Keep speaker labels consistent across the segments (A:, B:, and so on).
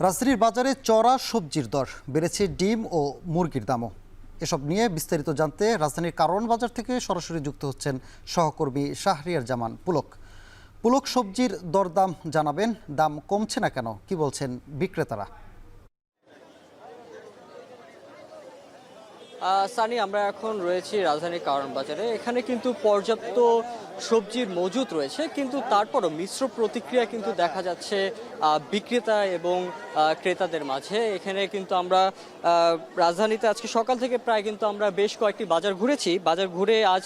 A: রাজধানীর বাজারে চড়া সবজির দর বেড়েছে, ডিম ও মুরগির দামও। এসব নিয়ে বিস্তারিত জানতে রাজধানীর কারওয়ান বাজার থেকে সরাসরি যুক্ত হচ্ছেন সহকর্মী শাহরিয়ার জামান পুলক। পুলক, সবজির দরদাম জানাবেন, দাম কমছে না কেন, কি বলছেন বিক্রেতারা?
B: সানি, আমরা এখন রয়েছি রাজধানীর কারওয়ান বাজারে। এখানে কিন্তু পর্যাপ্ত সবজির মজুদ রয়েছে, কিন্তু তারপরও মিশ্র প্রতিক্রিয়া কিন্তু দেখা যাচ্ছে বিক্রেতা এবং ক্রেতাদের মাঝে। এখানে কিন্তু আমরা রাজধানীতে আজকে সকাল থেকে প্রায় কিন্তু আমরা বেশ কয়েকটি বাজার ঘুরেছি। বাজার ঘুরে আজ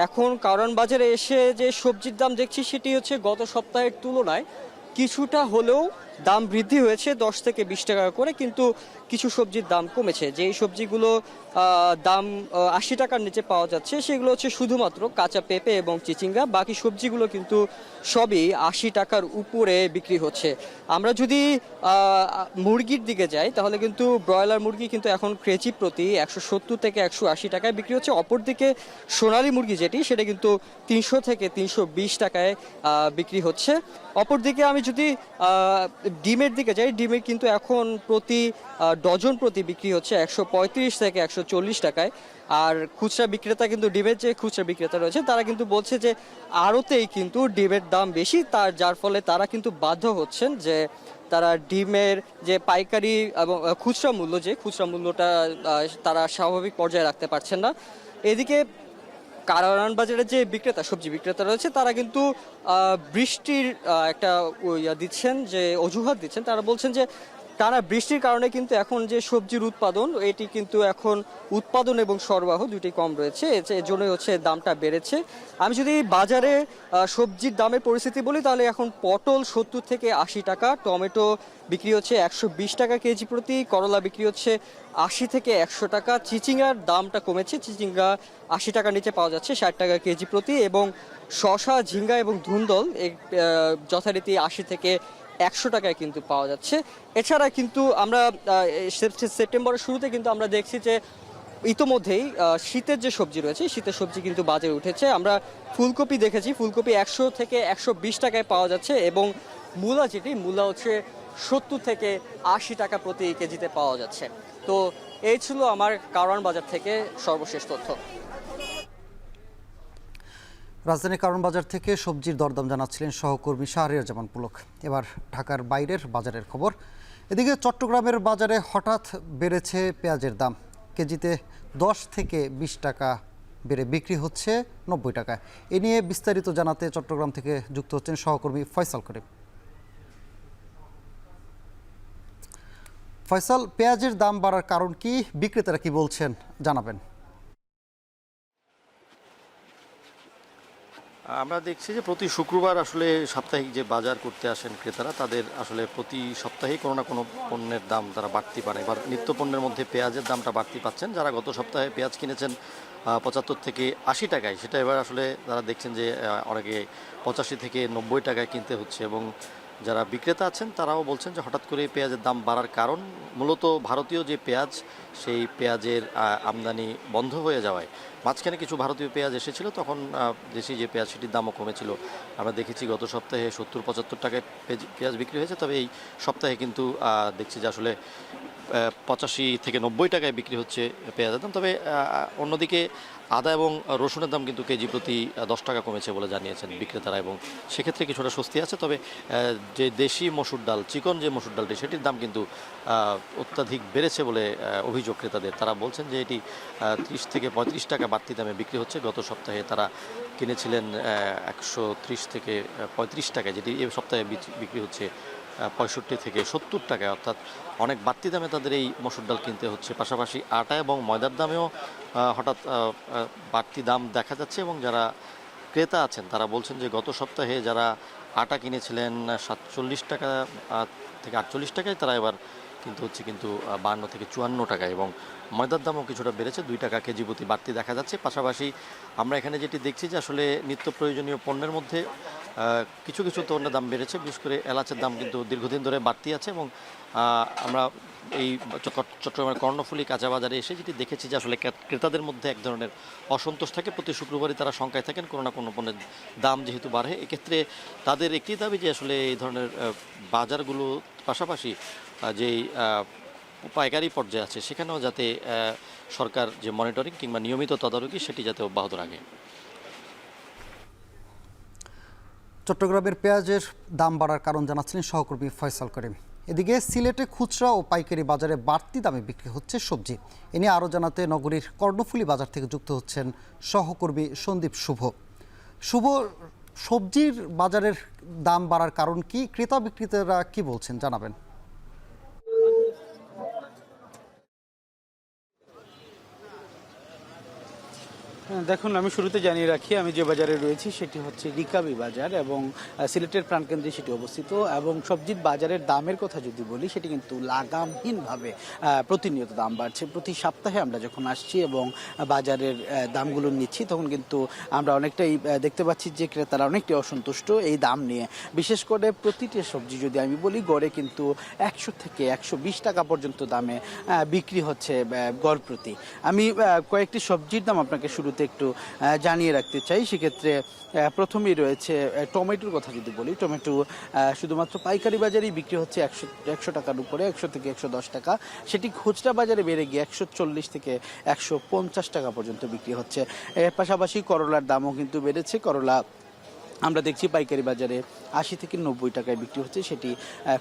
B: এখন কারওয়ান বাজারে এসে যে সবজির দাম দেখছি সেটি হচ্ছে গত সপ্তাহের তুলনায় কিছুটা হলেও দাম বৃদ্ধি হয়েছে 10 থেকে 20 টাকা করে, কিন্তু কিছু সবজির দাম কমেছে। যেই সবজিগুলো দাম 80 টাকার নিচে পাওয়া যাচ্ছে সেগুলো হচ্ছে শুধুমাত্র কাঁচা পেঁপে এবং চিচিঙ্গা। বাকি সবজিগুলো কিন্তু সবই 80 টাকার উপরে বিক্রি হচ্ছে। আমরা যদি মুরগির দিকে যাই তাহলে কিন্তু ব্রয়লার মুরগি কিন্তু এখন কেজি প্রতি 170 থেকে 180 টাকায় বিক্রি হচ্ছে। অপরদিকে সোনালী মুরগি যেটি, সেটা কিন্তু 300 থেকে 320 টাকায় বিক্রি হচ্ছে। অপরদিকে আমি যদি ডিমের দিকে যাই, ডিমের কিন্তু এখন প্রতি ডজন প্রতি বিক্রি হচ্ছে 135 থেকে 140 টাকায়। আর খুচরা বিক্রেতা কিন্তু ডিমের যে খুচরা বিক্রেতা রয়েছে তারা কিন্তু বলছে যে আড়তেই কিন্তু ডিমের দাম বেশি, যার ফলে তারা কিন্তু বাধ্য হচ্ছেন যে তারা ডিমের যে পাইকারি এবং খুচরা মূল্য, যে খুচরা মূল্যটা তারা স্বাভাবিক পর্যায়ে রাখতে পারছেন না। এদিকে কারওয়ান বাজারের যে বিক্রেতা, সবজি বিক্রেতা রয়েছে, তারা কিন্তু বৃষ্টির একটা দিচ্ছেন, যে অজুহাত দিচ্ছেন। তারা বলছেন যে টানা বৃষ্টির কারণে কিন্তু এখন যে সবজির উৎপাদন, এটি কিন্তু এখন উৎপাদন এবং সরবরাহ দুটি কম রয়েছে, এর জন্যই হচ্ছে দামটা বেড়েছে। আমি যদি বাজারে সবজির দামের পরিস্থিতি বলি তাহলে এখন পটল 70 থেকে 80 টাকা, টমেটো বিক্রি হচ্ছে 120 টাকা কেজি প্রতি, করলা বিক্রি হচ্ছে 80 থেকে 100 টাকা, চিচিঙ্গার দামটা কমেছে, চিচিঙ্গা 80 টাকার নিচে পাওয়া যাচ্ছে 60 টাকা কেজি প্রতি, এবং শসা, ঝিঙ্গা এবং ধুন্দল যথারীতি 80 থেকে 100 টাকায় কিন্তু পাওয়া যাচ্ছে। এছাড়া কিন্তু আমরা সেপ্টেম্বরের শুরুতে কিন্তু আমরা দেখছি যে ইতোমধ্যেই শীতের যে সবজি রয়েছে, শীতের সবজি কিন্তু বাজারে উঠেছে। আমরা ফুলকপি দেখেছি, ফুলকপি 100 থেকে 120 টাকায় পাওয়া যাচ্ছে, এবং মূলা যেটি, মূলা হচ্ছে 70 থেকে 80 টাকা প্রতি কেজিতে পাওয়া যাচ্ছে। তো এই ছিল আমার কারওয়ান বাজার থেকে সর্বশেষ তথ্য।
A: রাজধানীর কারওয়ান বাজার থেকে সবজির দরদাম জানাচ্ছিলেন সহকর্মী শাহরিয়ার জামান পুলক। এবার ঢাকার বাইরের বাজারের খবর। এদিকে চট্টগ্রামের বাজারে হঠাৎ বেড়েছে পেঁয়াজের দাম। কেজিতে 10 থেকে 20 টাকা বেড়ে বিক্রি হচ্ছে 90 টাকা। এ নিয়ে বিস্তারিত জানাতে চট্টগ্রাম থেকে যুক্ত হচ্ছেন সহকর্মী ফয়সাল করিম। ফয়সাল, পেঁয়াজের দাম বাড়ার কারণ কি, বিক্রেতারা কি বলছেন জানাবেন।
C: আমরা দেখছি যে প্রতি শুক্রবার আসলে সাপ্তাহিক যে বাজার করতে আসেন ক্রেতারা, তাদের আসলে প্রতি সপ্তাহেই কোনো না কোনো পণ্যের দাম তারা বাড়তি পান। এবার নিত্য পণ্যের মধ্যে পেঁয়াজের দামটা বাড়তি পাচ্ছেন। যারা গত সপ্তাহে পেঁয়াজ কিনেছেন 75 থেকে 80 টাকায়, সেটা এবার আসলে তারা দেখছেন যে অনেকে 85 থেকে 90 টাকায় কিনতে হচ্ছে। এবং যারা বিক্রেতা আছেন তারাও বলছেন যে হঠাৎ করে পেঁয়াজের দাম বাড়ার কারণ মূলত ভারতীয় যে পেঁয়াজ, সেই পেঁয়াজের আমদানি বন্ধ হয়ে যাওয়ায়। মাঝখানে কিছু ভারতীয় পেঁয়াজ এসেছিল, তখন দেশি যে পেঁয়াজ সেটির দামও কমেছিল। আমরা দেখেছি গত সপ্তাহে 70-75 টাকায় পেঁয়াজ বিক্রি হয়েছে, তবে এই সপ্তাহে কিন্তু দেখছি যে আসলে 85 থেকে 90 টাকায় বিক্রি হচ্ছে পেঁয়াজের দাম। তবে অন্যদিকে আদা এবং রসুনের দাম কিন্তু কেজি প্রতি 10 টাকা কমেছে বলে জানিয়েছেন বিক্রেতারা, এবং সেক্ষেত্রে কিছুটা স্বস্তি আছে। তবে যে দেশি মসুর ডাল, চিকন যে মসুর ডালটি, সেটির দাম কিন্তু অত্যাধিক বেড়েছে বলে অভিযোগ ক্রেতাদের। তারা বলছেন যে এটি 30 থেকে 35 টাকা বাড়তি দামে বিক্রি হচ্ছে। গত সপ্তাহে তারা কিনেছিলেন 130 থেকে 35 টাকায়, যেটি এই সপ্তাহে বিক্রি হচ্ছে 65 থেকে 70 টাকায়, অর্থাৎ অনেক বাড়তি দামে তাদের এই মসুর ডাল কিনতে হচ্ছে। পাশাপাশি আটা এবং ময়দার দামেও হঠাৎ বাড়তি দাম দেখা যাচ্ছে, এবং যারা ক্রেতা আছেন তারা বলছেন যে গত সপ্তাহে যারা আটা কিনেছিলেন 47 টাকা থেকে 48 টাকায়, তারা এবার কিন্তু 52 থেকে 54 টাকায়, এবং ময়দার দামও কিছুটা বেড়েছে, 2 টাকা কেজি প্রতি বাড়তি দেখা যাচ্ছে। পাশাপাশি আমরা এখানে যেটি দেখছি যে আসলে নিত্য প্রয়োজনীয় পণ্যের মধ্যে কিছু কিছু পণ্যের দাম বেড়েছে। বিশেষ করে এলাচের দাম কিন্তু দীর্ঘদিন ধরে বাড়তি আছে, এবং আমরা এই চট্টগ্রামের কর্ণফুলী কাঁচা বাজারে এসে যেটি দেখেছি যে আসলে ক্রেতাদের মধ্যে এক ধরনের অসন্তোষ থাকে। প্রতি শুক্রবারই তারা শঙ্কায় থাকেন কোনো না কোনো পণ্যের দাম যেহেতু বাড়ে। এক্ষেত্রে তাদের একটি দাবি যে আসলে এই ধরনের বাজারগুলো পাশাপাশি যেই পাইকারি পর্যায়ে আছে সেখানেও যাতে সরকার যে মনিটরিং কিংবা নিয়মিত তদারকি সেটি যাতে অব্যাহত রাখে।
A: চট্টগ্রামের পেঁয়াজের দাম বাড়ার কারণ জানাচ্ছিলেন সহকর্মী ফয়সাল করিম। এদিকে সিলেটে খুচরা ও পাইকারি বাজারে বাড়তি দামে বিক্রি হচ্ছে সবজি। এ নিয়ে আরও জানাতে নগরীর কর্ণফুলী বাজার থেকে যুক্ত হচ্ছেন সহকর্মী সন্দীপ শুভ। শুভ, সবজির বাজারের দাম বাড়ার কারণ কি, ক্রেতা বিক্রেতারা কি বলছেন জানাবেন।
D: দেখুন, আমি শুরুতে জানিয়ে রাখি আমি যে বাজারে রয়েছি সেটি হচ্ছে রিকাবি বাজার এবং সিলেটের প্রাণকেন্দ্রে সেটি অবস্থিত। এবং সবজির বাজারের দামের কথা যদি বলি সেটি কিন্তু লাগামহীনভাবে প্রতিনিয়ত দাম বাড়ছে। প্রতি সপ্তাহে আমরা যখন আসছি এবং বাজারের দামগুলো নিচ্ছি তখন কিন্তু আমরা অনেকটাই দেখতে পাচ্ছি যে ক্রেতারা অনেকটাই অসন্তুষ্ট এই দাম নিয়ে। বিশেষ করে প্রতিটি সবজি যদি আমি বলি গড়ে কিন্তু 100 থেকে 120 টাকা পর্যন্ত দামে বিক্রি হচ্ছে গড় প্রতি। আমি কয়েকটি সবজির দাম আপনাকে শুরুতে একটু জানিয়ে রাখতে চাই। সেক্ষেত্রে প্রথমেই রয়েছে টমেটোর কথা যদি বলি, টমেটো শুধুমাত্র পাইকারি বাজারেই বিক্রি হচ্ছে 100 টাকার উপরে, 100 থেকে 110 টাকা। সেটি খুচরা বাজারে বেড়ে গিয়ে 140 থেকে 150 টাকা পর্যন্ত বিক্রি হচ্ছে। এর পাশাপাশি করলার দামও কিন্তু বেড়েছে। করলা আমরা দেখছি পাইকারি বাজারে 80 থেকে 90 টাকায় বিক্রি হচ্ছে, সেটি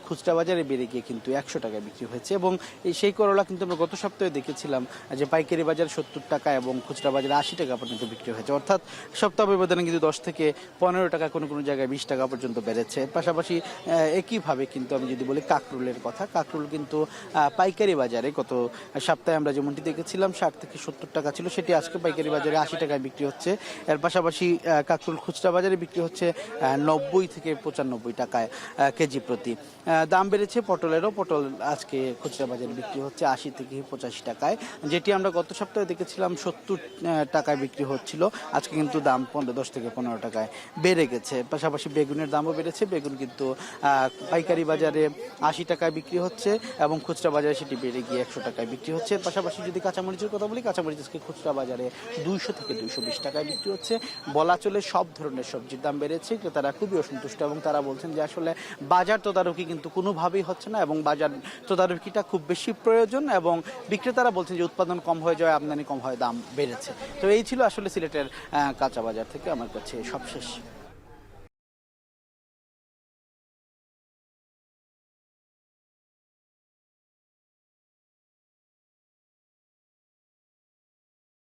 D: খুচরা বাজারে বেড়ে গিয়ে কিন্তু 100 টাকায় বিক্রি হয়েছে। এবং সেই করলা কিন্তু আমরা গত সপ্তাহে দেখেছিলাম যে পাইকারি বাজারে 70 টাকা এবং খুচরা বাজারে 80 টাকা পর্যন্ত বিক্রি হয়েছে। অর্থাৎ সপ্তাহ ব্যবধানে কিন্তু 10 থেকে 15 টাকা, কোনো কোনো জায়গায় 20 টাকা পর্যন্ত বেড়েছে। পাশাপাশি একইভাবে কিন্তু আমি যদি বলি কাঁকরোলের কথা, কাঁকরোল কিন্তু পাইকারি বাজারে গত সপ্তাহে আমরা যেমনটি দেখেছিলাম 60 থেকে 70 টাকা ছিল, সেটি আজকে পাইকারি বাজারে 80 টাকায় বিক্রি হচ্ছে। এর পাশাপাশি কাঁকরোল খুচরা বাজারে বিক্রি হচ্ছে 90 থেকে 95 টাকায় কেজি প্রতি। দাম বেড়েছে পটলেরও। পটল আজকে খুচরা বাজারে বিক্রি হচ্ছে 80 থেকে 85 টাকায়, যেটি আমরা গত সপ্তাহে দেখেছিলাম 70 টাকায় বিক্রি হচ্ছিল, আজকে কিন্তু দাম 10 থেকে 15 টাকায় বেড়ে গেছে। পাশাপাশি বেগুনের দামও বেড়েছে। বেগুন কিন্তু পাইকারি বাজারে 80 টাকায় বিক্রি হচ্ছে এবং খুচরা বাজারে সেটি বেড়ে গিয়ে 100 টাকায় বিক্রি হচ্ছে। পাশাপাশি যদি কাঁচামরিচের কথা বলি, কাঁচামরিচ আজকে খুচরা বাজারে 200 থেকে 220 টাকায় বিক্রি হচ্ছে। বলা চলে সব ধরনের সবজির দাম বেড়েছে। ক্রেতারা খুবই অসন্তুষ্ট এবং তারা বলছেন যে আসলে বাজার তদারকি কিন্তু কোনোভাবেই হচ্ছে না এবং বাজার তদারকিটা খুব বেশি প্রয়োজন। এবং বিক্রেতারা বলছেন যে উৎপাদন কম হয়ে যায়, আমদানি কম হয়, দাম বেড়েছে। তো এই ছিল আসলে সিলেটের কাঁচা বাজার থেকে আমার কাছে সবশেষ।